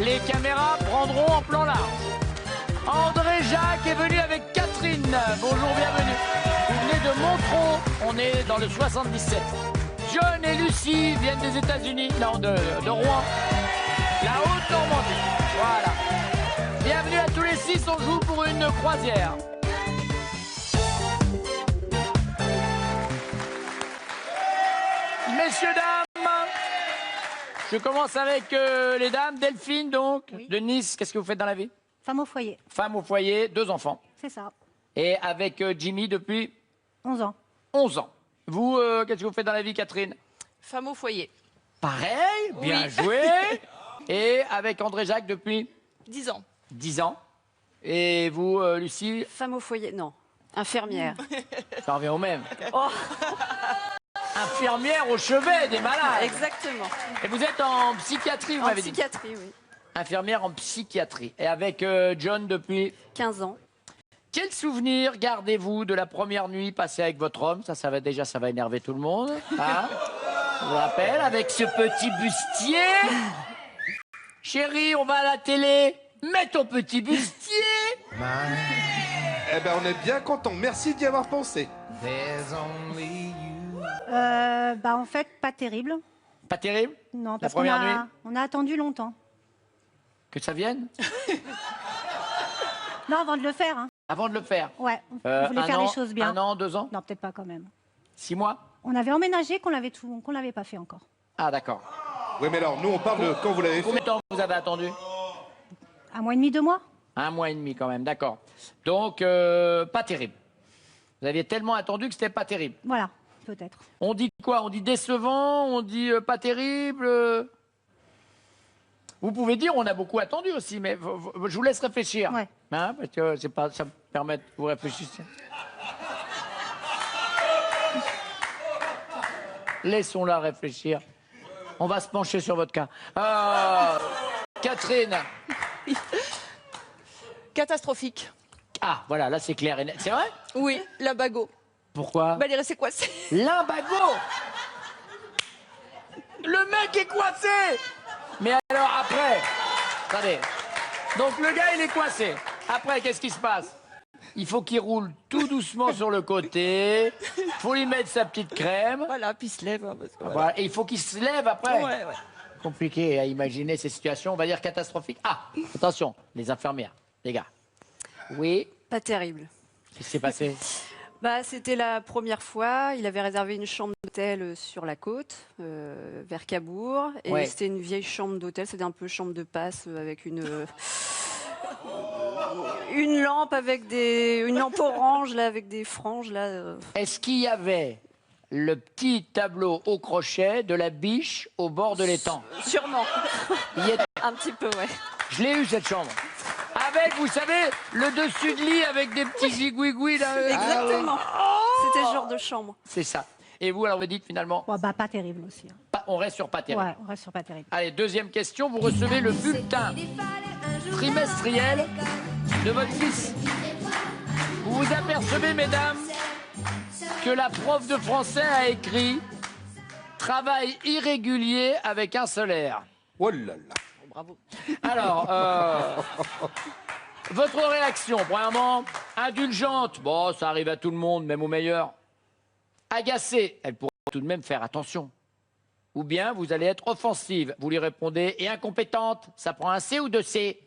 Les caméras prendront en plan large. André Jacques est venu avec Catherine. Bonjour, bienvenue. Vous venez de Montreux, on est dans le 77. John et Lucie viennent des États-Unis, non, de Rouen. La Haute-Normandie, voilà. Bienvenue à tous les 6, on joue pour une croisière. Messieurs, dames, je commence avec les dames. Delphine, donc, oui. de Nice. Qu'est-ce que vous faites dans la vie? Femme au foyer. Femme au foyer, 2 enfants. C'est ça. Et avec Jimmy depuis 11 ans. 11 ans. Vous, qu'est-ce que vous faites dans la vie, Catherine? Femme au foyer. Pareil, bien Oui. joué. Et avec André Jacques depuis 10 ans. 10 ans. Et vous, Lucie? Femme au foyer, non. Infirmière. Ça revient au même. Oh, Infirmière au chevet des malades. exactement. Et vous êtes en psychiatrie, vous En m'avez dit? psychiatrie, oui. Infirmière en psychiatrie. Et avec John depuis... 15 ans. Quel souvenir gardez-vous de la première nuit passée avec votre homme? Ça va déjà, ça va énerver tout le monde. Hein, je vous rappelle, avec ce petit bustier. Chérie, on va à la télé. Mets ton petit bustier. Eh ben, on est bien content. Merci d'y avoir pensé. En fait, pas terrible. Pas terrible? Non, parce première nuit on a attendu longtemps. Que ça vienne? Non, avant de le faire. Hein. Avant de le faire. Ouais, on voulait faire les choses bien. 1 an, 2 ans? Non, peut-être pas quand même. 6 mois? On avait emménagé qu'on l'avait pas fait encore. Ah, d'accord. Oui, mais alors, nous, on parle de quand vous l'avez fait. Combien de temps vous avez attendu? 1 mois et demi, 2 mois. 1 mois et demi quand même, d'accord. Donc, pas terrible. Vous aviez tellement attendu que c'était pas terrible. Voilà, peut-être. On dit quoi? On dit décevant? On dit pas terrible? Vous pouvez dire on a beaucoup attendu aussi, mais je vous laisse réfléchir. Ouais. Hein, parce que c'est pas, ça me permet de vous réfléchir. Laissons-la réfléchir. On va se pencher sur votre cas. Catherine. Catastrophique. Ah, voilà, là c'est clair et net. C'est vrai? Oui, la bagot. Pourquoi? Bah, elle est restée coincée. Limbago. Le mec est coincé. Mais alors après, attendez. Donc le gars il est coincé. Après qu'est-ce qui se passe? Il faut qu'il roule tout doucement sur le côté. Faut lui mettre sa petite crème. Voilà, puis il se lève. Hein, parce que, voilà. Voilà. Et il faut qu'il se lève après. Ouais, ouais. Compliqué à imaginer ces situations, on va dire catastrophiques. Ah, attention, les infirmières, les gars. Oui, Pas terrible. qu'est-ce qui s'est passé? Bah, c'était la première fois. Il avait réservé une chambre d'hôtel sur la côte, vers Cabourg. Et Ouais. c'était une vieille chambre d'hôtel. C'était un peu chambre de passe avec une lampe une lampe orange là, avec des franges là. Est-ce qu'il y avait le petit tableau au crochet de la biche au bord de l'étang? Sûrement. Il y est- Un petit peu, ouais. Je l'ai eu cette chambre. Avec, vous savez, le dessus de lit avec des petits zigouigouis là. Exactement. C'était ce genre de chambre. C'est ça. Et vous, alors vous dites finalement, Ouais, pas terrible aussi. Hein. on reste sur pas terrible. Ouais, on reste sur pas terrible. Allez, deuxième question, vous recevez le bulletin trimestriel de votre fils. Vous vous apercevez, mesdames, que la prof de français a écrit « Travail irrégulier avec un solaire Oh là là. ». Bravo. Alors, votre réaction, premièrement, indulgente, bon, ça arrive à tout le monde, même aux meilleurs. Agacée, elle pourrait tout de même faire attention. Ou bien, vous allez être offensive, vous lui répondez, et incompétente, ça prend un C ou 2 C?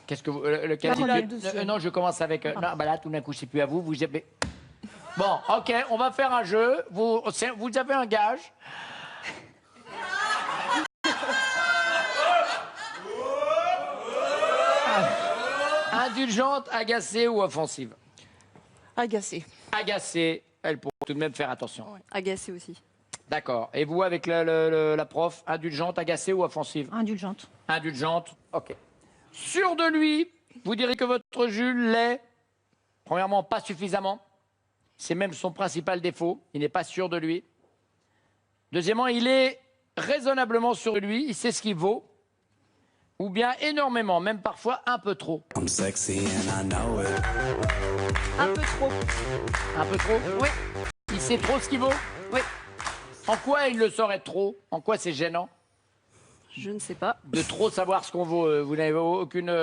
Qu'est-ce que vous... lequel Voilà, c'est que- deux C. non, je commence avec... non, bah là, tout d'un coup, c'est plus à vous, vous avez... Bon, ok, on va faire un jeu, vous avez un gage. Indulgente, agacée ou offensive? Agacée. Agacée, elle pourrait tout de même faire attention. Agacée aussi. D'accord. Et vous, avec la prof, indulgente, agacée ou offensive? Indulgente. Indulgente, ok. Sûr de lui, vous direz que votre Jules l'est, premièrement, pas suffisamment. C'est même son principal défaut. Il n'est pas sûr de lui. Deuxièmement, il est raisonnablement sûr de lui. Il sait ce qu'il vaut. Ou bien énormément, même parfois un peu trop. Un peu trop. Un peu trop? Oui. Il sait trop ce qu'il vaut? Oui. En quoi il le saurait trop? En quoi c'est gênant? Je ne sais pas. De trop savoir ce qu'on vaut. Vous n'avez aucune...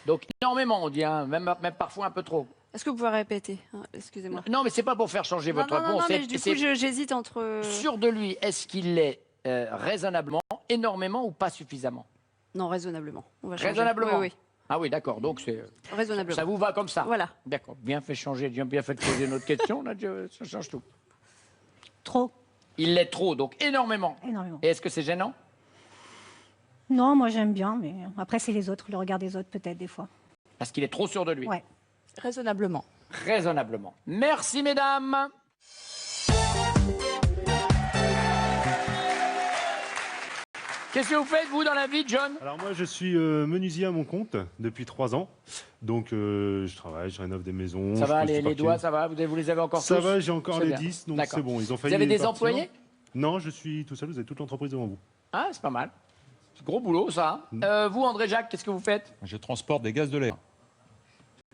Donc énormément, on dit, hein, même parfois un peu trop. Est-ce que vous pouvez répéter? Excusez-moi. Non, mais c'est pas pour faire changer votre non, réponse. mais du coup, j'hésite entre... Sûr de lui, est-ce qu'il l'est raisonnablement, énormément ou pas suffisamment? Non, raisonnablement. On va changer. Raisonnablement. Oui, Ah oui, d'accord. Donc c'est... raisonnablement. Ça vous va comme ça? Voilà. D'accord. Bien fait changer, bien fait de poser une autre question. Là, ça change tout. Trop. Il l'est trop, donc énormément. Énormément. Et est-ce que c'est gênant? Non, moi j'aime bien, mais après c'est les autres, le regard des autres peut-être des fois. Parce qu'il est trop sûr de lui. Ouais. Raisonnablement. Raisonnablement. Merci, mesdames. Qu'est-ce que vous faites, vous, dans la vie, John? Alors moi, je suis menuisier à mon compte depuis 3 ans. Donc je travaille, je rénove des maisons. Ça va, je pose les du doigts, parquet. ça va? Vous les avez encore tous? Ça va, j'ai encore C'est les bien. 10, donc D'accord. c'est bon. Ils ont failli Vous avez des partir. employés? Non, je suis tout seul, vous avez toute l'entreprise devant vous. Ah, c'est pas mal. C'est gros boulot, ça. Vous, André Jacques, qu'est-ce que vous faites? Je transporte des gaz de l'air.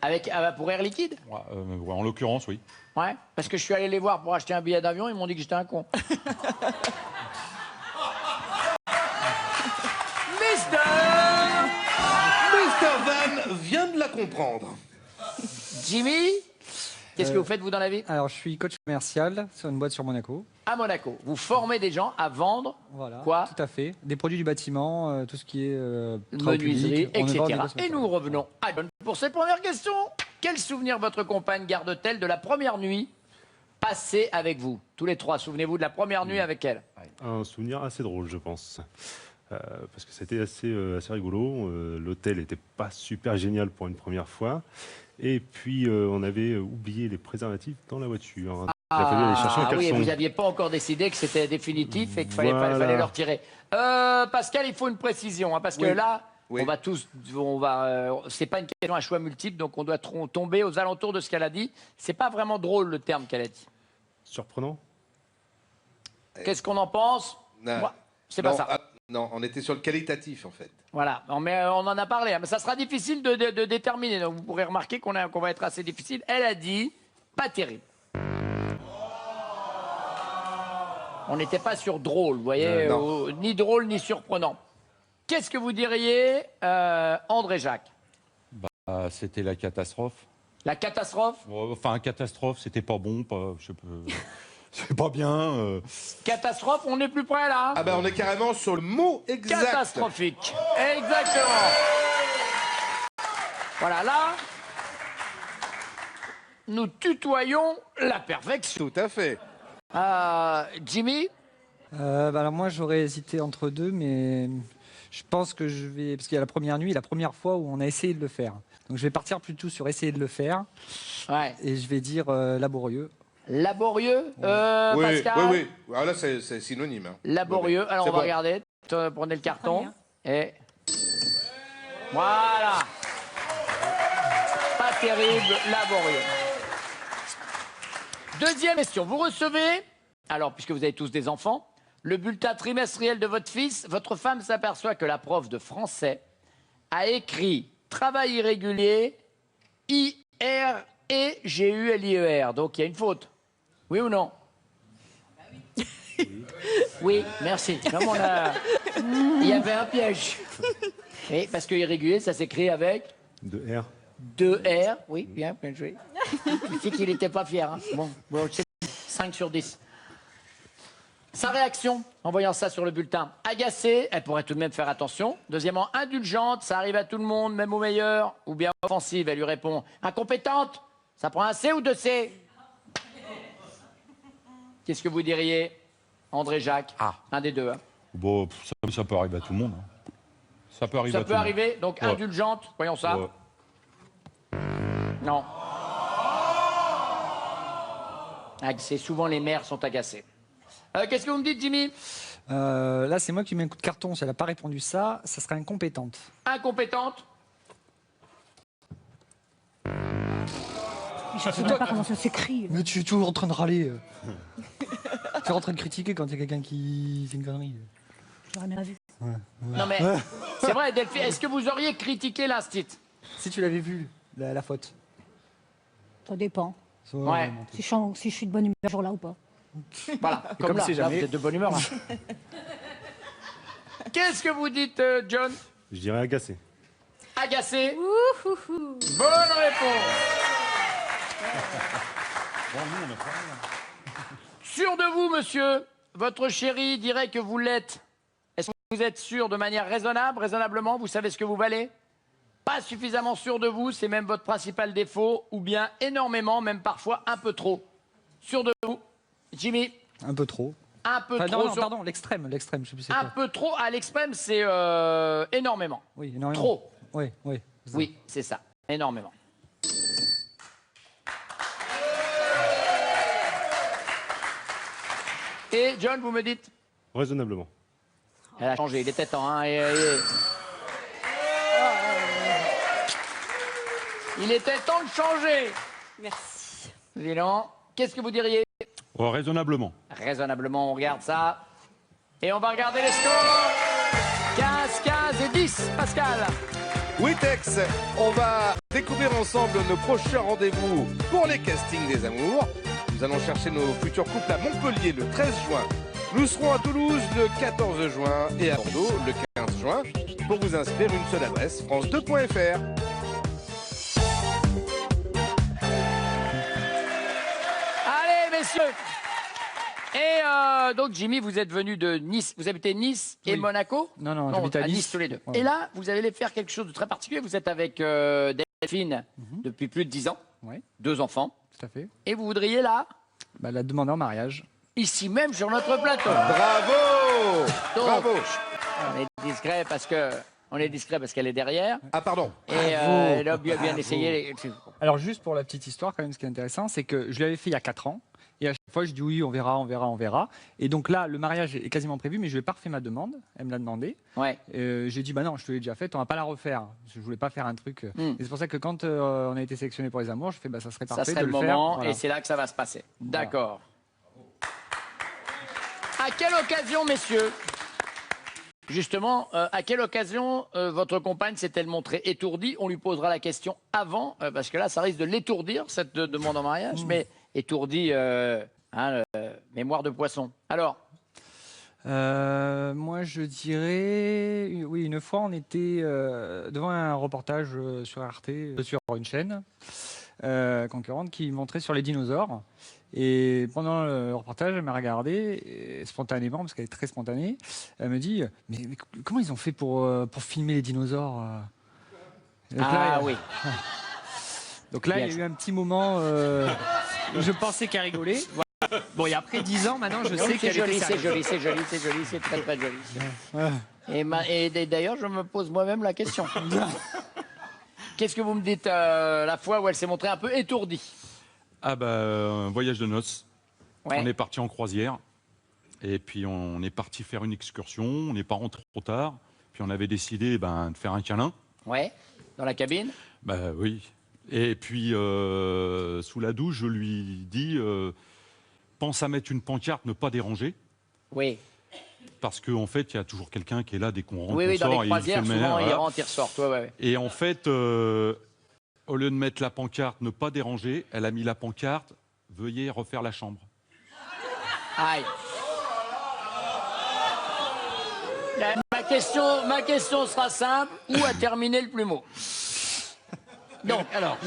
Avec, pour Air Liquide? Ouais, en l'occurrence, oui. Ouais, parce que je suis allé les voir pour acheter un billet d'avion, ils m'ont dit que j'étais un con. Mr. Van vient de la comprendre. Jimmy, qu'est-ce que vous faites, vous, dans la vie? Alors, je suis coach commercial sur une boîte sur Monaco. À Monaco. Vous formez des gens à vendre Voilà. quoi? Tout à fait. Des produits du bâtiment, tout ce qui est travaux Menuiserie, publics, on vend des etc. choses Et nous revenons à John pour cette première question. Quel souvenir votre compagne garde-t-elle de la première nuit passée avec vous? Tous les trois, souvenez-vous de la première nuit avec elle? Un souvenir assez drôle, je pense. Parce que c'était assez rigolo. L'hôtel n'était pas super génial pour une première fois. Et puis, on avait oublié les préservatifs dans la voiture. Il a fallu aller chercher un Ah oui, caleçon. vous n'aviez pas encore décidé que c'était définitif et qu'il Voilà. fallait leur tirer. Pascal, il faut une précision, hein, parce que Oui. là, Oui. c'est pas une question à choix multiple, donc on doit tomber aux alentours de ce qu'elle a dit. C'est pas vraiment drôle le terme qu'elle a dit. Surprenant. Qu'est-ce qu'on en pense? Non. Moi, c'est pas Non, ça. non, on était sur le qualitatif, en fait. Voilà, non, mais on en a parlé, hein, mais ça sera difficile de déterminer. Donc vous pourrez remarquer qu'on va être assez difficile. Elle a dit pas terrible. On n'était pas sur drôle, vous voyez, non. ni drôle ni surprenant. Qu'est-ce que vous diriez, André Jacques? C'était la catastrophe. La catastrophe? Enfin, catastrophe, c'était pas bon, je sais pas, c'est pas bien. Catastrophe, on n'est plus près là. Hein? Ah ben, on est carrément sur le mot exact. Catastrophique. Exactement. Voilà, là, nous tutoyons la perfection. Tout à fait. Jimmy? Alors moi, j'aurais hésité entre deux, mais je pense que je vais... Parce qu'il y a la première nuit, la première fois où on a essayé de le faire. Donc je vais partir plutôt sur essayer de le faire. Ouais. Et je vais dire laborieux. Laborieux, Oui, Pascal? oui. Ah, là, c'est synonyme. Hein. Laborieux. Alors, C'est on va bon. regarder. Prenez le carton. bien. Et voilà. Pas terrible, laborieux. Deuxième question. Vous recevez, alors, puisque vous avez tous des enfants, le bulletin trimestriel de votre fils. Votre femme s'aperçoit que la prof de français a écrit travail irrégulier, I-R-E-G-U-L-I-E-R. Donc, il y a une faute. Oui ou non? Oui, merci. Comme on a... Il y avait un piège. Et parce que irrégulier, ça s'écrit avec De R. 2 R. Oui, bien joué. Il dit qu'il n'était pas fier. Hein. Bon, c'est 5 sur 10. Sa réaction en voyant ça sur le bulletin, agacée, elle pourrait tout de même faire attention. Deuxièmement, indulgente, ça arrive à tout le monde, même aux meilleurs. Ou bien offensive, elle lui répond, incompétente, ça prend un C ou 2 C? Qu'est-ce que vous diriez, André Jacques? Un des deux. Hein. Bon, ça peut arriver à tout le monde. Hein. Ça peut arriver à Ça tout peut le monde. arriver, donc Ouais. indulgente, voyons ça. Ouais. Non. C'est souvent les mères sont agacées. Qu'est-ce que vous me dites, Jimmy? Là, c'est moi qui mets un coup de carton. Si elle n'a pas répondu ça serait incompétente. Incompétente? Je ne sais même pas comment ça s'écrit. Mais tu es toujours en train de râler. Tu es en train de critiquer quand il y a quelqu'un qui fait une connerie. J'aurais jamais vu. Non mais, c'est vrai, Delphine, est-ce que vous auriez critiqué l'instit? Si tu l'avais vu, la faute. Ça dépend. Ouais. Si je suis de bonne humeur ce jour-là ou pas. Voilà, comme là, c'est là, jamais. vous êtes de bonne humeur. Là. Qu'est-ce que vous dites, John? Je dirais agacé. Agacé. Bonne réponse. Sûr de vous, monsieur? Votre chéri dirait que vous l'êtes. Est-ce que vous êtes sûr de manière raisonnable, raisonnablement? Vous savez ce que vous valez? Pas suffisamment sûr de vous, c'est même votre principal défaut, ou bien énormément, même parfois un peu trop. Sûr de vous? Jimmy? Un peu trop. Un peu Enfin, trop. non, pardon, l'extrême, je sais plus c'est Un quoi. peu trop à l'extrême, c'est énormément. Oui, énormément. Trop. Oui, oui. Oui, c'est ça. Énormément. Et John, vous me dites? Raisonnablement. Elle a changé, il était temps. Hein, Il était temps de changer. Merci. Dis donc, qu'est-ce que vous diriez? Oh, raisonnablement. Raisonnablement, on regarde ça. Et on va regarder les scores. 15, 15 et 10, Pascal. Oui, Tex, on va découvrir ensemble nos prochains rendez-vous pour les castings des amours. Nous allons chercher nos futurs couples à Montpellier le 13 juin. Nous serons à Toulouse le 14 juin et à Bordeaux le 15 juin. Pour vous inscrire, une seule adresse, france2.fr. Allez, messieurs. Et donc, Jimmy, vous êtes venu de Nice. Vous habitez Nice et Oui. Monaco? Non, j'habite à Nice. tous les deux. Ouais. Et là, vous allez faire quelque chose de très particulier. Vous êtes avec Delphine depuis plus de 10 ans. Oui, 2 enfants. tout à fait. Et vous voudriez là, Bah, la demande en mariage. ici même sur notre plateau. Bravo! Donc, Bravo! on est discret parce que qu'elle est derrière. Ah, pardon. Et elle a bien essayé. Alors, juste pour la petite histoire, quand même, ce qui est intéressant, c'est que je l'avais fait il y a 4 ans. Et à chaque fois, je dis oui, on verra. Et donc là, le mariage est quasiment prévu, mais je lui ai pas refait ma demande. Elle me l'a demandé. Ouais. J'ai dit, bah non, je te l'ai déjà faite, on va pas la refaire. Parce que je voulais pas faire un truc. Mm. Et c'est pour ça que quand on a été sélectionné pour les amours, je fais, bah ça serait Ça parfait serait de le le faire. moment Voilà. et c'est là que ça va se passer. D'accord. À quelle occasion, messieurs, justement, à quelle occasion votre compagne s'est-elle montrée étourdie? On lui posera la question avant, parce que là, ça risque de l'étourdir, cette demande en mariage, mais étourdie, mémoire de poisson. Alors, Moi, je dirais, oui, une fois, on était devant un reportage sur Arte, sur une chaîne concurrente qui montrait sur les dinosaures. Et pendant le reportage, elle m'a regardé et spontanément, parce qu'elle est très spontanée. Elle me dit, mais comment ils ont fait pour filmer les dinosaures Et donc là, oui. donc là, Bien il y a eu un petit moment où je pensais qu'elle rigolait. Bon, et après 10 ans, maintenant, je sais C'est qu'elle joli, était c'est sérieuse. joli, c'est très très joli. Ouais. Et d'ailleurs, je me pose moi-même la question. Qu'est-ce que vous me dites la fois où elle s'est montrée un peu étourdie? Ah bah, un voyage de noces. Ouais. On est parti en croisière. Et puis on est parti faire une excursion. On n'est pas rentré trop tard. Puis on avait décidé de faire un câlin. Ouais, dans la cabine. Bah oui. Et puis sous la douche, je lui dis pense à mettre une pancarte, ne pas déranger. Oui. Parce qu'en fait, il y a toujours quelqu'un qui est là dès qu'on rentre. Oui, on dans sort, les et il croisières, fait le souvent, ménage, ils voilà. rentrent, ils ressortent. Ouais. Et en fait, au lieu de mettre la pancarte ne pas déranger, elle a mis la pancarte veuillez refaire la chambre. Aïe. Ma question sera simple. Où a terminé le plumeau? Donc, alors.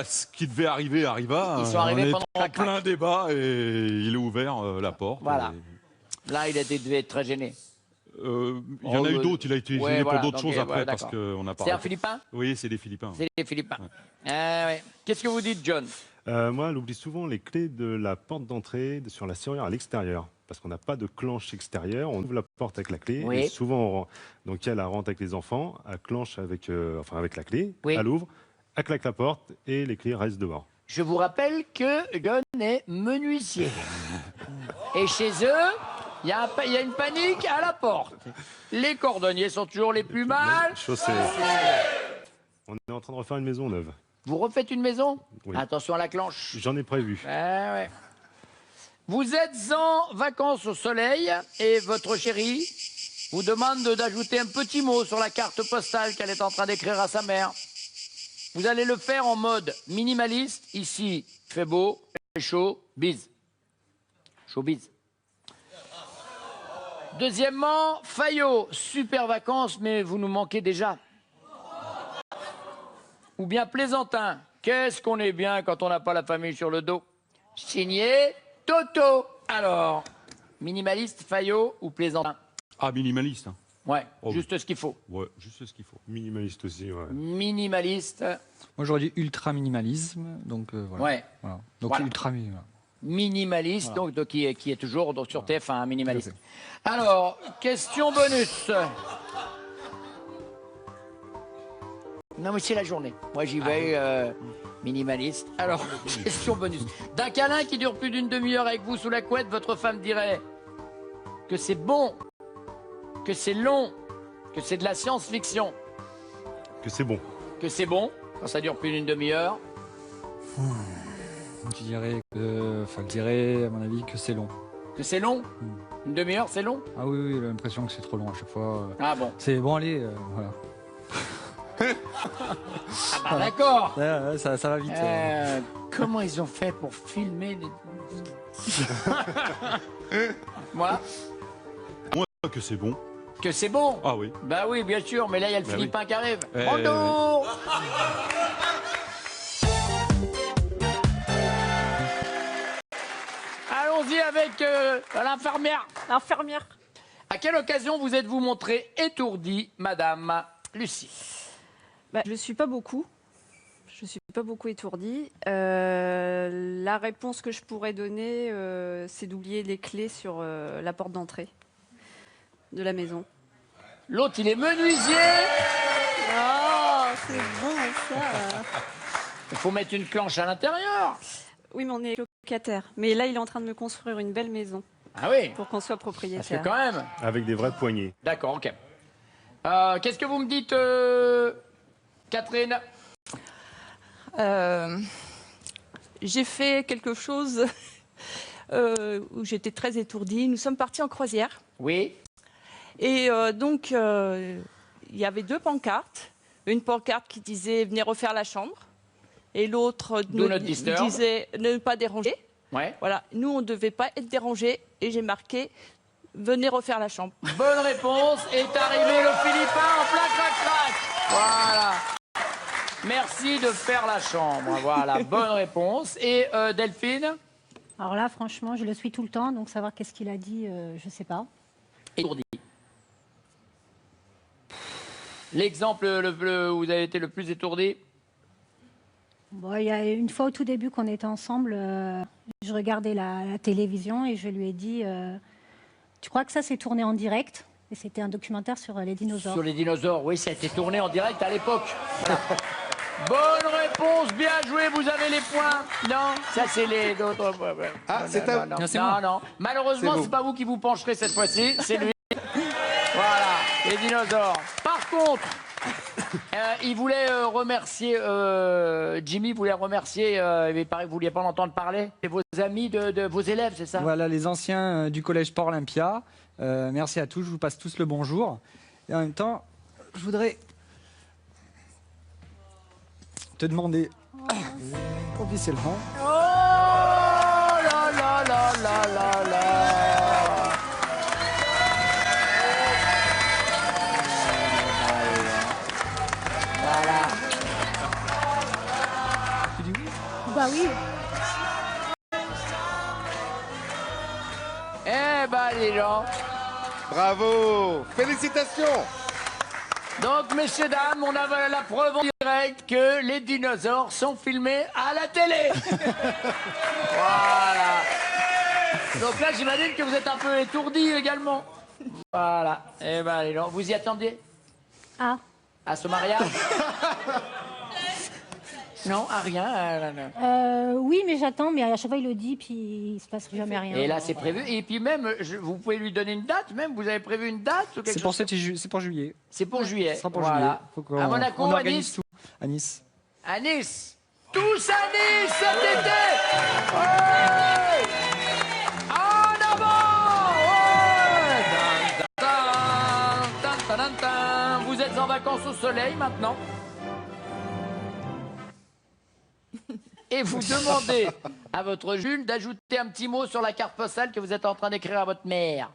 Ce qui devait arriver arriva. Ils sont arrivés on est pendant la en plein craque. débat et il a ouvert la porte. Voilà. Et, Là, il devait être très gêné. il y en a eu d'autres, il a été Ouais, gêné voilà, pour d'autres donc, choses après ouais, parce d'accord. qu'on n'a pas. C'est un arrêté. Philippin? Oui, c'est des Philippins. C'est les Philippins. Ouais. Qu'est-ce que vous dites, John? Moi, elle oublie souvent les clés de la porte d'entrée sur la serrure à l'extérieur. Parce qu'on n'a pas de clenche extérieure, on ouvre la porte avec la clé. Oui. Et souvent, donc elle rentre avec les enfants, elle clenche avec la clé, Oui. elle ouvre, elle claque la porte et les clés restent dehors. Je vous rappelle que John est menuisier. Et chez eux, il y a une panique à la porte. Les cordonniers sont toujours les plus mal. On est en train de refaire une maison neuve. Vous refaites une maison? Oui. Attention à la clenche. J'en ai prévu. Ouais. Vous êtes en vacances au soleil et votre chérie vous demande d'ajouter un petit mot sur la carte postale qu'elle est en train d'écrire à sa mère. Vous allez le faire en mode minimaliste. Ici, il fait beau, il fait chaud, bise. Chaud bise. deuxièmement, Fayot, super vacances, mais vous nous manquez déjà. Ou bien Plaisantin, qu'est-ce qu'on est bien quand on n'a pas la famille sur le dos. Signé Toto. Alors, minimaliste, Fayot ou Plaisantin? Ah, minimaliste. Hein. Ouais, Oh, juste ce qu'il faut. Ouais, juste ce qu'il faut. Minimaliste aussi, ouais. Minimaliste, Moi, j'aurais dit ultra minimalisme. Donc, voilà. ouais. Voilà. Donc, Voilà. ultra minimalisme. Minimaliste, Voilà. donc qui est toujours donc, sur TF1, un minimaliste. Tout Alors, question bonus. Non, mais c'est la journée. Moi, j'y vais minimaliste. Alors, question bonus. D'un câlin qui dure plus d'une demi-heure avec vous sous la couette, votre femme dirait que c'est bon, que c'est long, que c'est de la science-fiction, Que c'est bon. que c'est bon, quand ça dure plus d'une demi-heure. Je dirais que, enfin, je dirais, à mon avis, que c'est long. Que c'est long. Une demi-heure, c'est long. Ah oui, oui, j'ai l'impression que c'est trop long à chaque fois. Ah bon. C'est bon, allez, voilà. Ah bah, d'accord. Ouais, ouais, ça va vite. Comment ils ont fait pour filmer les... Moi, Moi, que c'est bon. que c'est bon. Ah oui. Bah oui, bien sûr, mais là, il y a le Bah Philippin qui arrive. Eh, Bonjour. Allons-y avec l'infirmière. Infirmière. À quelle occasion vous êtes-vous montrée étourdie, Madame Lucie? Bah, je ne suis pas beaucoup. Je ne suis pas beaucoup étourdie. La réponse que je pourrais donner, c'est d'oublier les clés sur la porte d'entrée de la maison. L'autre, il est menuisier. Oh, c'est bon ça. Il faut mettre une planche à l'intérieur. Oui, mais on est locataire. Mais là, il est en train de me construire une belle maison Ah oui, pour qu'on soit parce que propriétaire. quand même. Avec des vraies poignées. D'accord, ok. Qu'est-ce que vous me dites, Catherine? J'ai fait quelque chose où j'étais très étourdie. Nous sommes partis en croisière. Oui. Et donc, il y avait deux pancartes. Une pancarte qui disait « Venez refaire la chambre ». Et l'autre Do not disturb. disait « Ne pas déranger ». Ouais. Voilà, nous, on ne devait pas être dérangés. Et j'ai marqué « Venez refaire la chambre ». Bonne réponse. Est arrivé le Philippin en plein crac-crac. Voilà. Merci de faire la chambre. Voilà, bonne réponse. Et Delphine? Alors là, franchement, je le suis tout le temps, donc savoir qu'est-ce qu'il a dit, je sais pas. Étourdi. L'exemple où vous avez été le plus étourdi? Bon, il y a une fois au tout début qu'on était ensemble, je regardais la télévision et je lui ai dit tu crois que ça s'est tourné en direct? Et c'était un documentaire sur les dinosaures. Sur les dinosaures, oui, ça a été tourné en direct à l'époque. Voilà. Bonne réponse, bien joué, vous avez les points. Non, ça c'est les d'autres. Ah, c'est à non, Non, c'est non, moi. non. Malheureusement, C'est vous. c'est pas vous qui vous pencherez cette fois-ci, c'est lui. Voilà, les dinosaures. Par contre, il voulait remercier, Jimmy voulait remercier, il paraît que vous ne vouliez pas l'entendre parler, c'est vos amis de vos élèves, c'est ça? Voilà, les anciens du collège Port Olympia. Merci à tous, je vous passe tous le bonjour. Et en même temps, je voudrais te demander officiellement. Oh là là là là là là. Voilà. Tu dis oui? Bah oui. Eh ben les gens. Bravo. Félicitations. Donc, messieurs, dames, on a la preuve en direct que les dinosaures sont filmés à la télé. Voilà. Donc là, j'imagine que vous êtes un peu étourdis également. Voilà. Eh ben, les gens, vous y attendiez Ah, à ce mariage? Non, à rien. oui, mais j'attends, mais à chaque fois il le dit, puis il se passe jamais rien. Et là, c'est prévu. Et puis même, vous pouvez lui donner une date, même. Vous avez prévu une date ou quelque C'est pour, chose? c'est pour juillet. C'est pour juillet. Ce sera pour Voilà. juillet. Faut qu'on À Monaco, on à organise Nice. tout. À Nice. À Nice. Tous à Nice cet été. Ouais. En avant. Ouais. Tan, tan, tan, tan, tan. Vous êtes en vacances au soleil maintenant. Et vous demandez à votre Jules d'ajouter un petit mot sur la carte postale que vous êtes en train d'écrire à votre mère.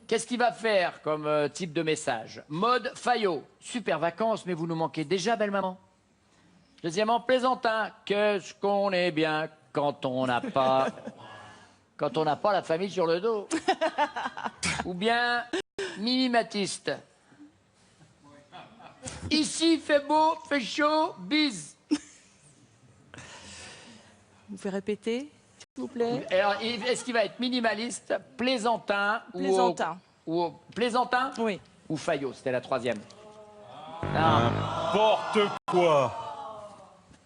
Qu'est-ce qu'il va faire comme type de message? Mode Fayot. Super vacances, mais vous nous manquez déjà, belle maman. Deuxièmement, plaisantin. Qu'est-ce qu'on est bien quand on n'a pas... quand on n'a pas la famille sur le dos. Ou bien minimatiste. Ici, fait beau, fait chaud, bise. Vous pouvez répéter, s'il vous plaît? Alors, est-ce qu'il va être minimaliste, plaisantin Plaisantin. ou plaisantin Oui. ou Fayot? C'était la troisième. N'importe quoi.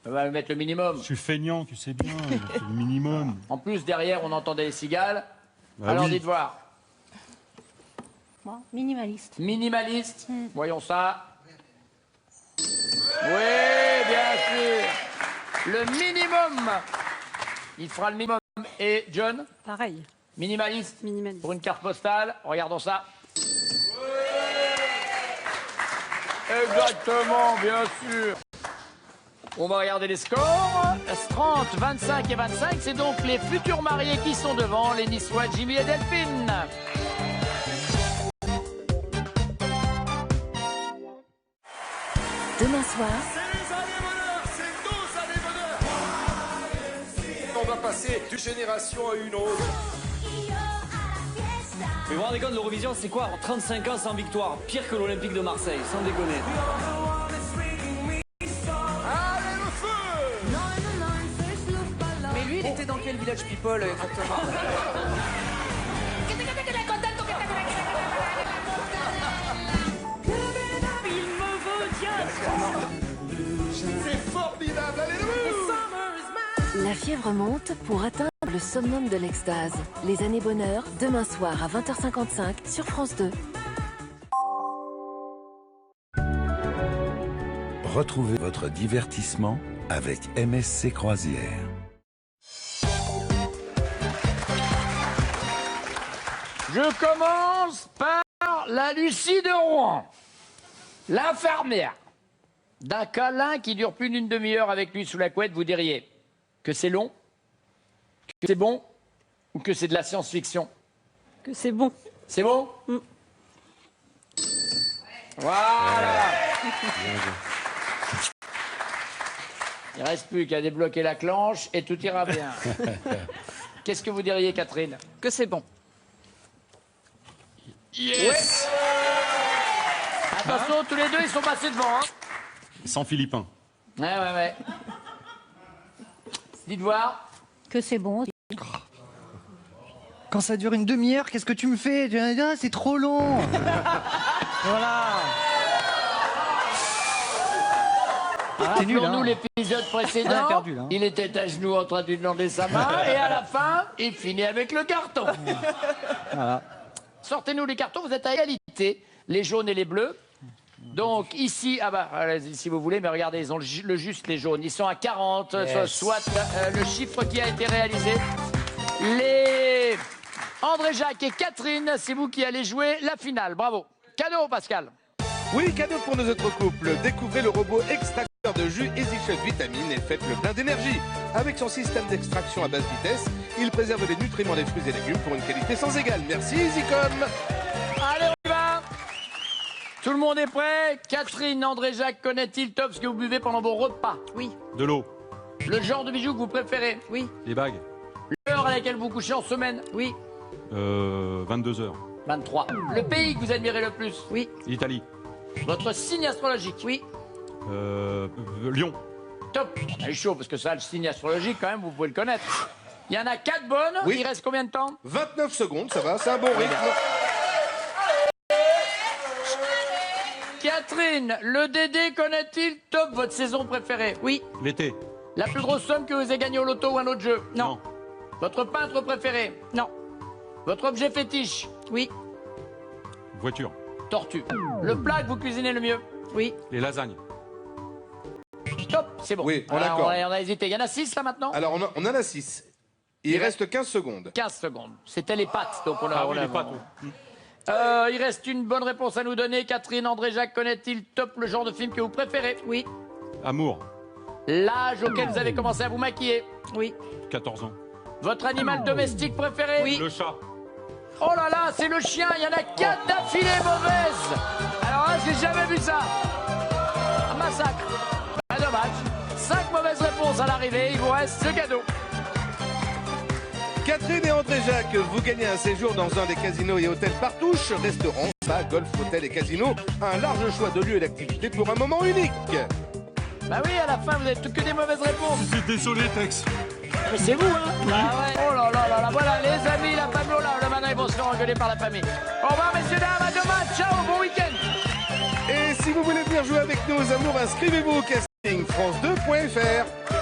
On va mettre le minimum. Je suis feignant, tu sais bien. C'est le minimum. En plus, derrière, on entendait les cigales. Bah Alors, oui. dites voir. Bon, minimaliste. Minimaliste. Voyons ça. Oui, bien sûr. Le minimum. Il fera le minimum. Et John, Pareil, minimaliste. minimaliste. Pour une carte postale, regardons ça. Exactement, bien sûr. On va regarder les scores. 30, 25 et 25, c'est donc les futurs mariés qui sont devant, les Niçois Jimmy et Delphine. Demain soir, On va passer d'une génération à une autre. Mais vous vous rendez compte, l'Eurovision, c'est quoi? 35 ans sans victoire, pire que l'Olympique de Marseille, sans déconner. Allez, le feu! Mais lui, il était dans quel village people exactement? C'est formidable, allez, le feu! la fièvre monte pour atteindre le summum de l'extase. Les années bonheur, demain soir à 20h55 sur France 2. Retrouvez votre divertissement avec MSC Croisière. Je commence par la Lucie de Rouen, l'infirmière. D'un câlin qui dure plus d'une demi-heure avec lui sous la couette, vous diriez que c'est long, que c'est bon ou que c'est de la science-fiction? Que c'est bon. C'est bon? Voilà. Il ne reste plus qu'à débloquer la clenche et tout ira bien. Qu'est-ce que vous diriez, Catherine? Que c'est bon. Yes. Attention, tous les deux, ils sont passés devant. Hein. Sans Philippin. Ouais. Dites voir. Que c'est bon. Quand ça dure une demi-heure, qu'est-ce que tu me fais? Ah, c'est trop long. Voilà. T'es nul, Rappelons-nous hein. l'épisode précédent. On a perdu, là, hein. Il était à genoux en train de lui demander sa main et à la fin, il finit avec le carton. Voilà. Sortez-nous les cartons, vous êtes à égalité, les jaunes et les bleus. Donc ici, ah bah, allez-y si vous voulez, mais regardez, ils ont le juste les jaunes. Ils sont à 40, soit le chiffre qui a été réalisé. Les André Jacques et Catherine, c'est vous qui allez jouer la finale. Bravo. Cadeau, Pascal. Oui, cadeau pour nos autres couples. Découvrez le robot extracteur de jus EasyShot Vitamine et faites le plein d'énergie. Avec son système d'extraction à basse vitesse, il préserve les nutriments des fruits et légumes pour une qualité sans égale. Merci EasyCom. Allez, on y va. Tout le monde est prêt? Catherine, André Jacques, connaît-il top ce que vous buvez pendant vos repas? Oui. De l'eau. Le genre de bijoux que vous préférez? Oui. Les bagues. L'heure à laquelle vous couchez en semaine? Oui. 22h. 23. Le pays que vous admirez le plus? Oui. Italie. Votre signe astrologique? Oui. Lyon. Top. On est chaud parce que ça, le signe astrologique, quand même, vous pouvez le connaître. Il y en a 4 bonnes. Oui. Il reste combien de temps? 29 secondes, ça va, c'est un bon rythme. Catherine, le Dédé connaît-il top votre saison préférée? Oui. L'été. La plus grosse somme que vous ayez gagnée au loto ou un autre jeu? Non. Votre peintre préféré? Non. Votre objet fétiche? Oui. Voiture. Tortue. Le plat que vous cuisinez le mieux? Oui. Les lasagnes. Top, c'est bon. Oui, on Alors, l'accorde. on a hésité. Il y en a 6 là maintenant? Alors, on en a 6. Il reste 15 secondes. 15 secondes. C'était les pâtes, donc on a... Ah on oui, a- les pâtes. Il reste une bonne réponse à nous donner. Catherine, André Jacques, connaît-il top le genre de film que vous préférez? Oui. Amour. L'âge auquel vous avez commencé à vous maquiller? Oui. 14 ans. Votre animal domestique préféré? Oui. Le chat. Oh là là, c'est le chien, il y en a 4 d'affilée mauvaises. Alors là, j'ai jamais vu ça. Un massacre. Pas dommage. 5 mauvaises réponses à l'arrivée, il vous reste ce cadeau. Catherine et André-Jacques, vous gagnez un séjour dans un des casinos et hôtels Partouche, restaurant, spa, golf, hôtel et casino. Un large choix de lieux et d'activités pour un moment unique. Bah oui, à la fin, vous n'êtes que des mauvaises réponses. Je suis désolé, Tex. Mais c'est vous, hein. Ah ouais. Oh là là là là, voilà, les amis, la Pamela, le maintenant, ils vont se faire engueuler par la famille. Au revoir, messieurs, dames, à demain, ciao, bon week-end. Et si vous voulez venir jouer avec nos amours, inscrivez-vous au casting france2.fr.